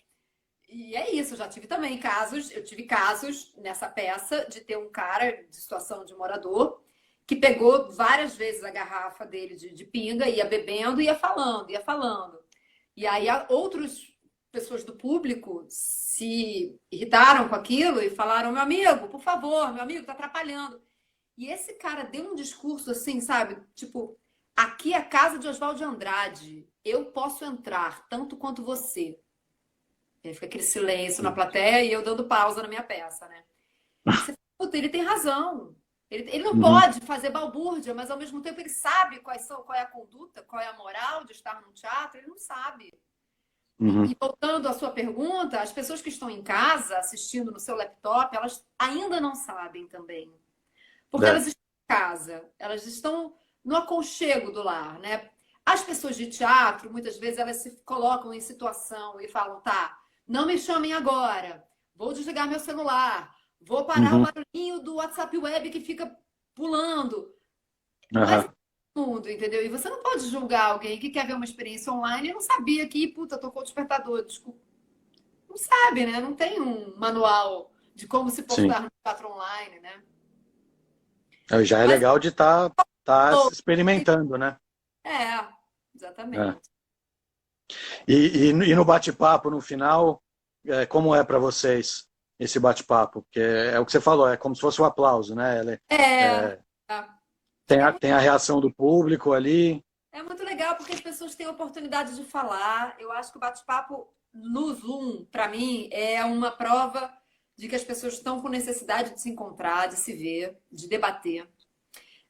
E é isso, eu já tive também casos, eu tive casos nessa peça de ter um cara de situação de morador que pegou várias vezes a garrafa dele de pinga, ia bebendo, ia falando, ia falando. E aí outras pessoas do público se irritaram com aquilo e falaram, meu amigo, por favor, meu amigo, tá atrapalhando. E esse cara deu um discurso assim, sabe? Tipo, aqui é a casa de Oswald de Andrade. Eu posso entrar tanto quanto você. E aí fica aquele silêncio na plateia e eu dando pausa na minha peça, né? E você fala, puta, ele tem razão. Ele não Uhum. pode fazer balbúrdia, mas ao mesmo tempo ele sabe qual é a conduta, qual é a moral de estar num teatro, ele não sabe. Uhum. E voltando à sua pergunta, as pessoas que estão em casa assistindo no seu laptop, elas ainda não sabem também. Porque É. elas estão em casa, elas estão no aconchego do lar, né? As pessoas de teatro, muitas vezes, elas se colocam em situação e falam, tá, não me chamem agora, vou desligar meu celular, vou parar o Uhum. barulhinho do WhatsApp Web que fica pulando. Não é Uhum. assim todo mundo, entendeu? E você não pode julgar alguém que quer ver uma experiência online e não sabia que, puta, tocou o despertador, desculpa. Não sabe, né? Não tem um manual de como se Sim. portar no teatro online, né? Aí já é Mas, legal de tá se experimentando, né? exatamente. É. E no bate-papo, no final, como é para vocês esse bate-papo? Porque é o que você falou, é como se fosse um aplauso, né? É, É, tem é, tem a reação do público ali. é muito legal porque as pessoas têm a oportunidade de falar. Eu acho que o bate-papo no Zoom, para mim, é uma prova de que as pessoas estão com necessidade de se encontrar, de se ver, de debater.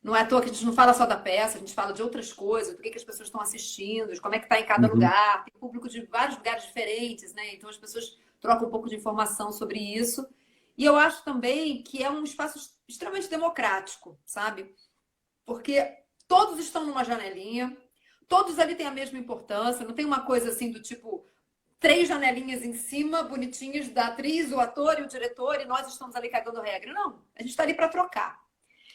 Não é à toa que a gente não fala só da peça, a gente fala de outras coisas, do que as pessoas estão assistindo, de como é que está em cada Uhum. lugar. Tem público de vários lugares diferentes, né? Então as pessoas trocam um pouco de informação sobre isso. E eu acho também que é um espaço extremamente democrático, sabe? Porque todos estão numa janelinha, todos ali têm a mesma importância, não tem uma coisa assim do tipo três janelinhas em cima, bonitinhas, da atriz, o ator e o diretor, e nós estamos ali cagando regra. Não, a gente está ali para trocar.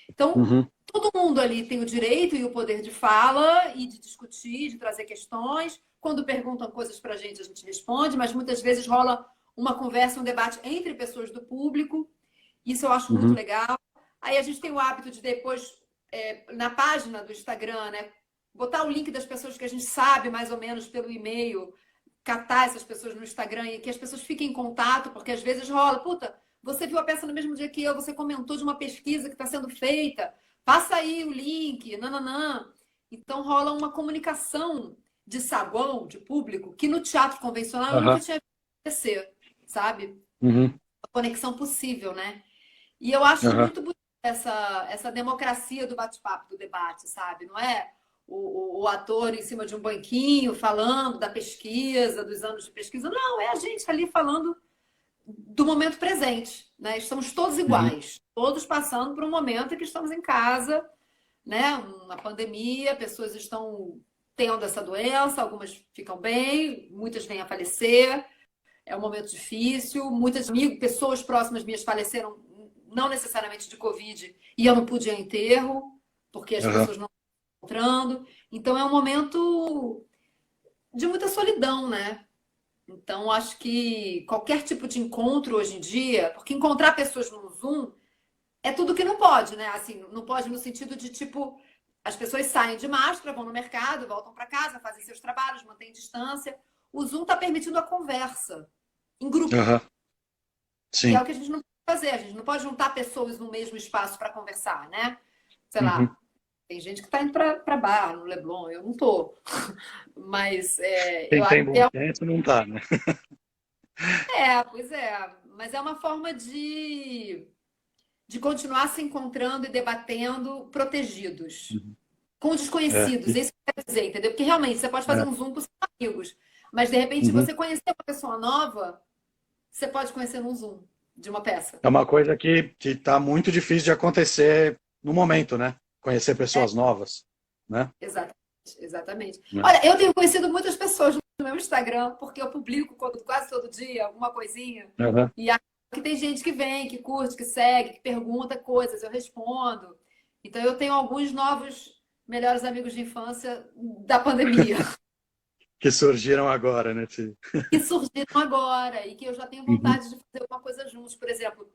Então, Uhum. todo mundo ali tem o direito e o poder de fala e de discutir, de trazer questões. Quando perguntam coisas para a gente responde, mas muitas vezes rola uma conversa, um debate entre pessoas do público. Isso eu acho muito Uhum. legal. Aí a gente tem o hábito de depois, na página do Instagram, né, botar o link das pessoas que a gente sabe mais ou menos pelo e-mail, catar essas pessoas no Instagram e que as pessoas fiquem em contato, porque às vezes rola, puta, você viu a peça no mesmo dia que eu, você comentou de uma pesquisa que está sendo feita, passa aí o link, nananã. Então rola uma comunicação de saguão, de público, que no teatro convencional eu nunca Uhum. tinha visto acontecer, sabe? Uhum. A conexão possível, né? E eu acho Uhum. muito bonita essa democracia do bate-papo, do debate, sabe? Não é o ator em cima de um banquinho falando da pesquisa, dos anos de pesquisa. Não, é a gente ali falando do momento presente, né? Estamos todos Uhum. iguais, todos passando por um momento em que estamos em casa, né? Uma pandemia, pessoas estão tendo essa doença, algumas ficam bem, muitas vêm a falecer. É um momento difícil. Muitas amigos, pessoas próximas minhas faleceram, não necessariamente de Covid, e eu não pude ir ao enterro, porque as Uhum. pessoas não estão encontrando. Então é um momento de muita solidão, né? Então acho que qualquer tipo de encontro hoje em dia, porque encontrar pessoas no Zoom é tudo que não pode, né? Assim, não pode no sentido de tipo as pessoas saem de máscara, vão no mercado, voltam para casa, fazem seus trabalhos, mantêm distância. O Zoom está permitindo a conversa em grupo, Uhum. que é o Sim. que a gente não pode fazer. A gente não pode juntar pessoas no mesmo espaço para conversar, né? Sei Uhum. lá, tem gente que está indo para bar no Leblon, eu não tô. Mas Quem eu tem acho que bom senso não tá, né? pois é. Mas é uma forma de continuar se encontrando e debatendo protegidos, Uhum. com É, desconhecidos. É isso que eu quero dizer, entendeu? Porque realmente você pode fazer é. um Zoom com seus amigos, mas de repente Uhum. você conhecer uma pessoa nova, você pode conhecer num Zoom de uma peça. É uma coisa que tá muito difícil de acontecer no momento, né? Conhecer É, pessoas novas, né? exatamente, exatamente. Né? Olha, eu tenho conhecido muitas pessoas no meu Instagram, porque eu publico quase todo dia alguma coisinha. Uhum. E aqui tem gente que vem, que curte, que segue, que pergunta coisas, eu respondo. Então eu tenho alguns novos melhores amigos de infância da pandemia Que surgiram agora, né? que surgiram agora e que eu já tenho Uhum. vontade de fazer alguma coisa juntos. Por exemplo,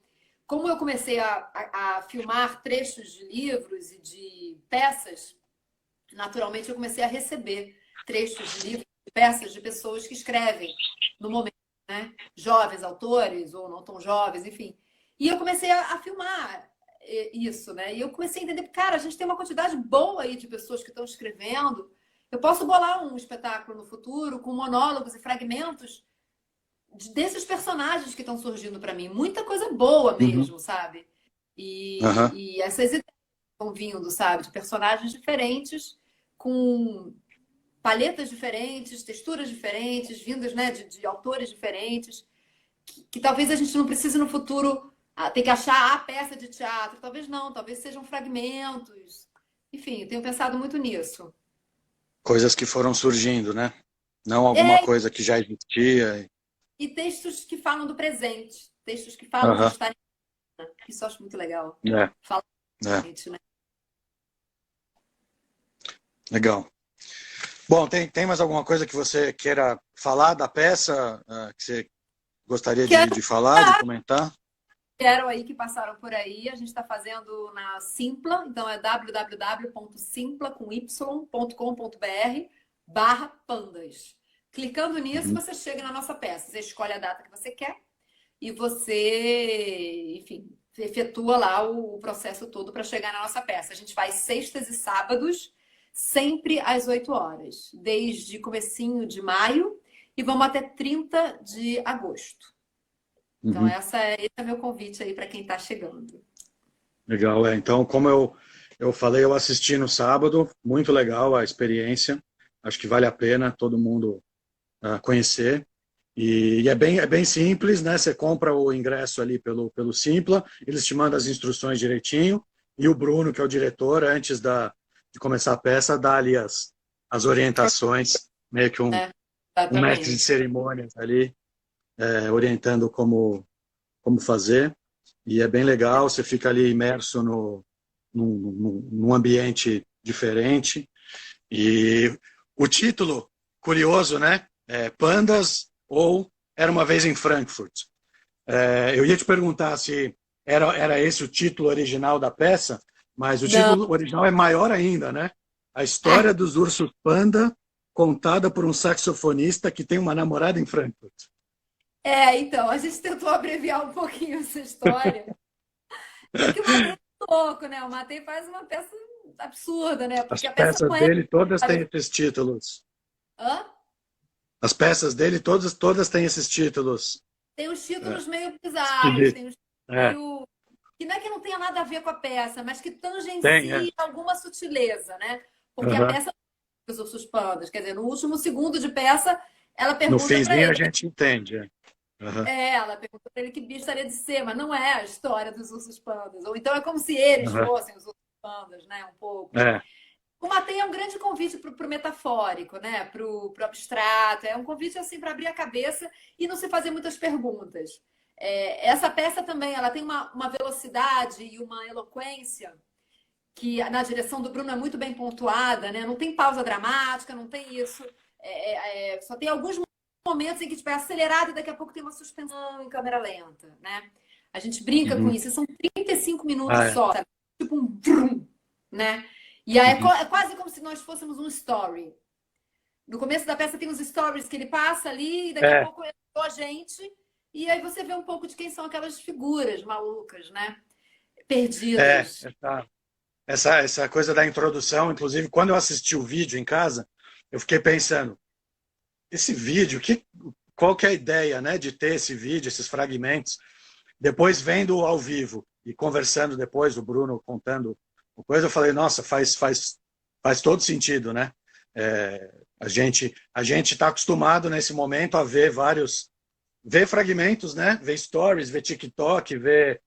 como eu comecei a filmar trechos de livros e de peças, naturalmente eu comecei a receber trechos de livros e peças de pessoas que escrevem no momento, né? Jovens autores ou não tão jovens, enfim. E eu comecei a filmar isso, né? E eu comecei a entender, cara, a gente tem uma quantidade boa aí de pessoas que estão escrevendo. Eu posso bolar um espetáculo no futuro com monólogos e fragmentos desses personagens que estão surgindo para mim. Muita coisa boa Uhum. mesmo, sabe? Aham. E essas ideias estão vindo, sabe? De personagens diferentes, com palhetas diferentes, texturas diferentes, vindas, né, de autores diferentes, que talvez a gente não precise no futuro ter que achar a peça de teatro. Talvez não, talvez sejam fragmentos. Enfim, eu tenho pensado muito nisso. Coisas que foram surgindo, né? Não alguma É, coisa que já existia. e textos que falam do presente, textos que falam de Aham. estar. Isso eu acho muito legal. É, Fala é. gente, né? Legal. Bom, tem mais alguma coisa que você queira falar da peça, que você gostaria de falar, de comentar? Quero aí que passaram por aí. A gente está fazendo na Simpla, então é www.simpla.com.br/pandas. Clicando nisso, Uhum. você chega na nossa peça. Você escolhe a data que você quer e você, enfim, efetua lá o processo todo para chegar na nossa peça. A gente faz sextas e sábados, sempre às 8 horas, desde comecinho de maio e vamos até 30 de agosto. Então, Uhum. esse é meu convite aí para quem está chegando. Legal, é. Então, como eu falei, eu assisti no sábado, muito legal a experiência. Acho que vale a pena todo mundo conhecer. E é bem simples, né? Você compra o ingresso ali pelo Simpla, eles te mandam as instruções direitinho, e o Bruno, que é o diretor, antes de começar a peça, dá ali as orientações, meio que Né? um mestre de Exatamente. cerimônias ali, orientando como fazer. E é bem legal, você fica ali imerso num ambiente diferente. E o título, curioso, né? Pandas ou Era uma vez em Frankfurt. Eu ia te perguntar se era esse o título original da peça, mas o Não. título original é maior ainda, né? A história dos ursos panda contada por um saxofonista que tem uma namorada em Frankfurt. Então, a gente tentou abreviar um pouquinho essa história. É que o Matei é louco, né? O Matei faz uma peça absurda, né? As Porque a peça peças não é. dele todas têm esses títulos. Hã? As peças dele todas têm esses títulos. Tem uns É, títulos meio bizarros, esquisito. tem uns É, meio. Que não é que não tenha nada a ver com a peça, mas que tem, tangencia alguma sutileza, né? Porque a Uhum. peça os ursos pandas. Quer dizer, no último segundo de peça, ela No pergunta para finzinho a ele. gente entende. Uhum. Ela pergunta para ele que bicho estaria de ser, mas não é a história dos ursos pandas. Ou então é como se eles Uhum. fossem os ursos pandas, né? Um pouco. É. O Matei é um grande convite para o metafórico, né? Para o abstrato. É um convite assim para abrir a cabeça e não se fazer muitas perguntas. Essa peça também, ela tem uma velocidade e uma eloquência que na direção do Bruno é muito bem pontuada, né? Não tem pausa dramática, não tem isso. Só tem alguns momentos em que tipo, é acelerado e daqui a pouco tem uma suspensão em câmera lenta, né? A gente brinca com Uhum. isso. São 35 minutos Ah, é. só, sabe? Tipo um brum, né? E aí Uhum. é quase como se nós fôssemos um story. No começo da peça tem os stories que ele passa ali e daqui a É. pouco entrou a gente E aí você vê um pouco de quem são aquelas figuras malucas, né? É, Perdidas. essa coisa da introdução, inclusive, quando eu assisti o vídeo em casa, eu fiquei pensando, esse vídeo, qual que é a ideia, né, de ter esse vídeo, esses fragmentos? Depois vendo ao vivo e conversando depois, o Bruno contando uma coisa, eu falei, nossa, faz todo sentido, né? A gente está acostumado nesse momento a ver fragmentos, né? Ver stories, ver TikTok, ver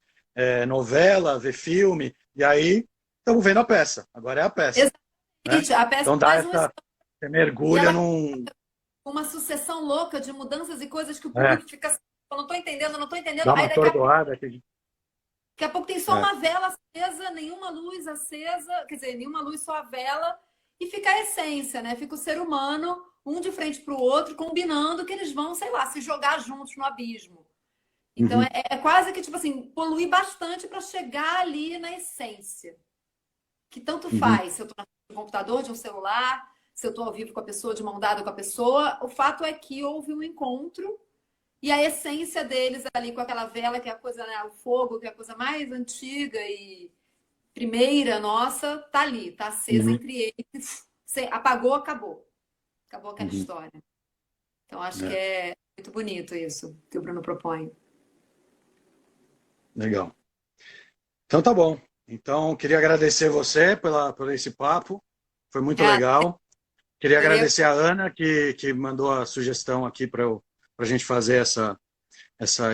novela, ver filme, e aí estamos vendo a peça. Agora é a peça, né? Exatamente. A peça Então faz um você e mergulha ela num. uma sucessão louca de mudanças e coisas que o É, público fica assim, eu não estou entendendo, eu não estou entendendo. dá uma Aí atordoada. daqui a pouco tem só É. uma vela acesa, nenhuma luz acesa, quer dizer, nenhuma luz, só a vela, e fica a essência, né? Fica o ser humano, um de frente para o outro, combinando que eles vão, sei lá, se jogar juntos no abismo. Então Uhum, é quase que, tipo assim, poluir bastante para chegar ali na essência. Que tanto uhum, faz se eu estou no computador, de um celular, se eu estou ao vivo com a pessoa, de mão dada com a pessoa. O fato é que houve um encontro e a essência deles ali com aquela vela, que é a coisa, né, o fogo, que é a coisa mais antiga e primeira nossa, tá ali, tá acesa uhum, entre eles. Você apagou, acabou. Acabou aquela uhum. história. Então acho que É, é muito bonito isso que o Bruno propõe. legal. Então tá bom. Então, queria agradecer você por esse papo. Foi muito Ah, legal. Queria eu ia... agradecer a Ana, que mandou a sugestão aqui para a gente fazer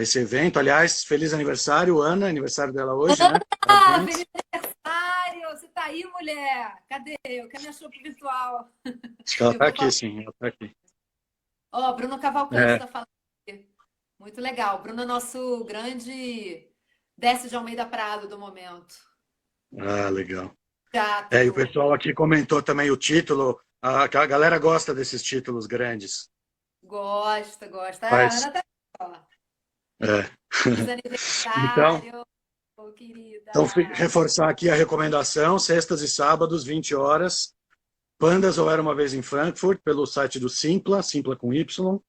esse evento. Aliás, feliz aniversário, Ana. Aniversário dela hoje, né? Ah, Parabéns. feliz aniversário! Você tá aí, mulher? Cadê eu? Cadê minha chope virtual? Acho que ela Eu está vou aqui, falar. sim. Ela tá aqui. Ó, Bruno Cavalcante É. está falando aqui. Muito legal. Bruno é nosso grande Décio de Almeida Prado do momento. Ah, legal. E o Teatro. pessoal aqui comentou também o título. A galera gosta desses títulos grandes. Gosta, gosta. Ah, a Faz. Ana tá aqui, ó. É. Feliz Então, aniversário, querida. Então, reforçar aqui a recomendação, sextas e sábados, 20 horas. Pandas ou Era Uma Vez em Frankfurt, pelo site do Simpla, Simpla com Y.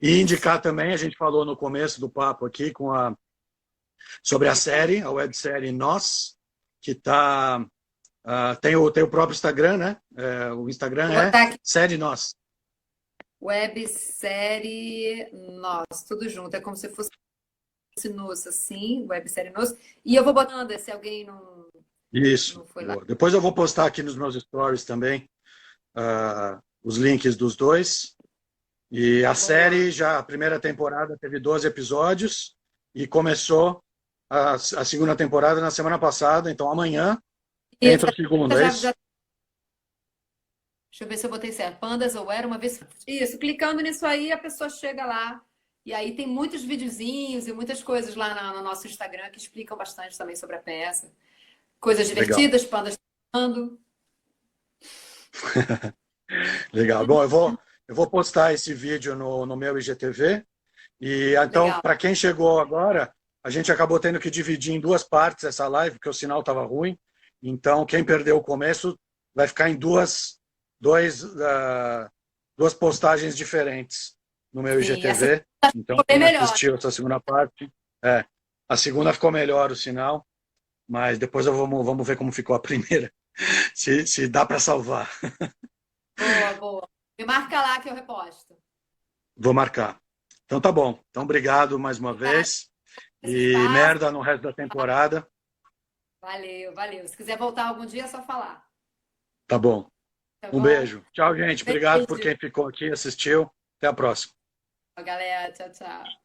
E indicar também, a gente falou no começo do papo aqui sobre a série, a websérie Nós, que tem o próprio Instagram, né? O Instagram Vou é botar aqui. Série Nós. Websérie Nós, tudo junto. É como se fosse Nos, assim, websérie Nos. E eu vou botando, se alguém Isso. não foi lá. Boa. Depois eu vou postar aqui nos meus stories também os links dos dois. E a Boa. série, já a primeira temporada teve 12 episódios e começou a segunda temporada na semana passada, então amanhã Isso, entra o segundo, é já, isso? deixa eu ver se eu botei certo. Pandas ou Era Uma Vez. Isso, clicando nisso aí, a pessoa chega lá. E aí tem muitos videozinhos e muitas coisas lá no nosso Instagram que explicam bastante também sobre a peça. Coisas Legal, divertidas, pandas falando. legal. Bom, eu vou postar esse vídeo no meu IGTV. E então, Legal. para quem chegou agora, a gente acabou tendo que dividir em duas partes essa live, porque o sinal estava ruim. Então, quem perdeu o começo vai ficar em duas postagens diferentes no meu Sim, essa IGTV. Então, ficou bem quem melhor. assistiu essa segunda parte, a segunda ficou melhor o sinal, mas depois vamos ver como ficou a primeira, se dá para salvar. Boa, boa. Me marca lá que eu reposto. Vou marcar. Então tá bom. Então obrigado mais uma Obrigada vez por esse e espaço. merda no resto da temporada. Valeu, valeu. Se quiser voltar algum dia, é só falar. Tá bom. Tá Um bom? beijo. Tchau, gente. Obrigado por Beijo, quem ficou aqui e assistiu. Até a próxima. galera. Tchau, tchau.